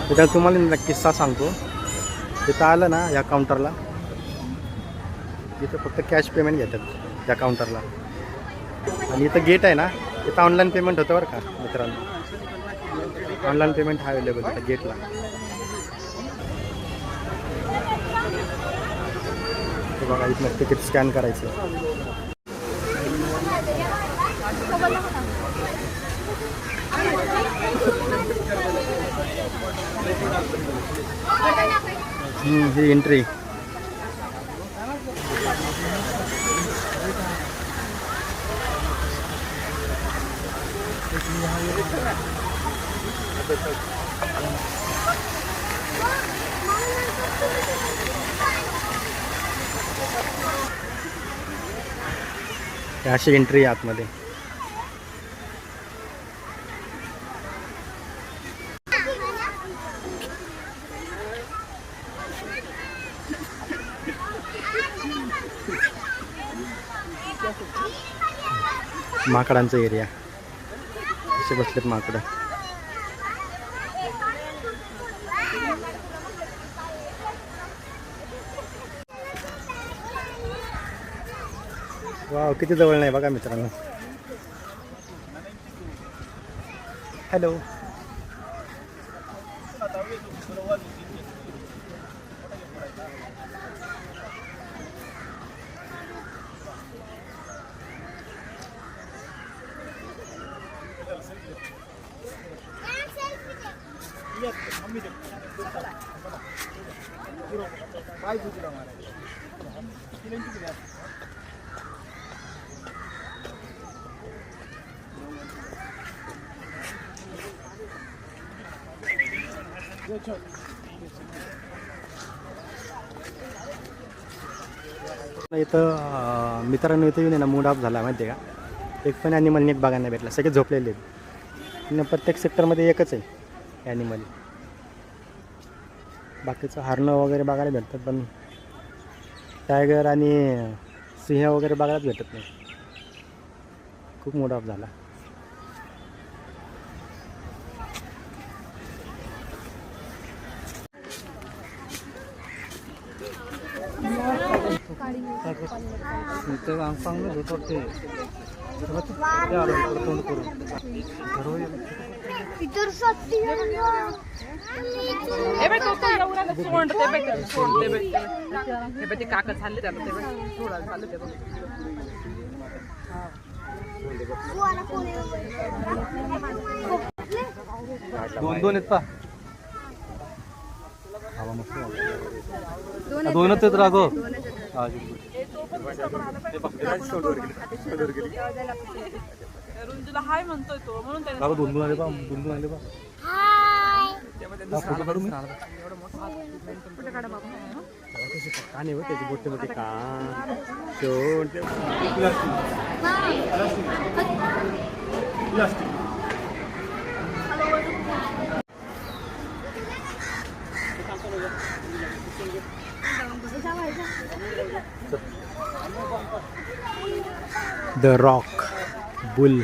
त्याच्यात तुम्हाला मी किस्सा सांगतो. तिथं आलं ना या काउंटरला, इथं फक्त कॅश पेमेंट घेतात या काउंटरला. आणि इथं गेट आहे ना, इथं ऑनलाईन पेमेंट होतं बरं का मित्रांनो. ऑनलाईन पेमेंट हा अवेलेबल इथं गेटला. ते बघा इथनं तिकीट स्कॅन करायचं. ही एंट्री. अशी एंट्री आहे आतमध्ये. माकडांचा एरिया. असे बसलेत माकडं. वाव किती जवळ नाही बघा मित्रांनो. हॅलो. इथं मित्रांनो इथं येऊन ना मूड ऑफ झाला माहिती आहे का. एक पण ॲनिमल नीट बघायला भेटला. सगळे झोपलेले आहेत. प्रत्येक सेक्टरमध्ये एकच आहे ॲनिमल. बाकीचं हरणं वगैरे बघायला भेटतात पण टायगर आणि सिंह वगैरे बघायलाच भेटत नाही. खूप मूड ऑफ झाला. दोन आहेत पा. दोनच आहेत राघव. रुंजूला हाय म्हणतोय तो म्हणून त्याने दोन आले पा. दोन आले पा. फोटो काढू मी. कान आहे त्याची मोठे मोठे कान. The rock boule.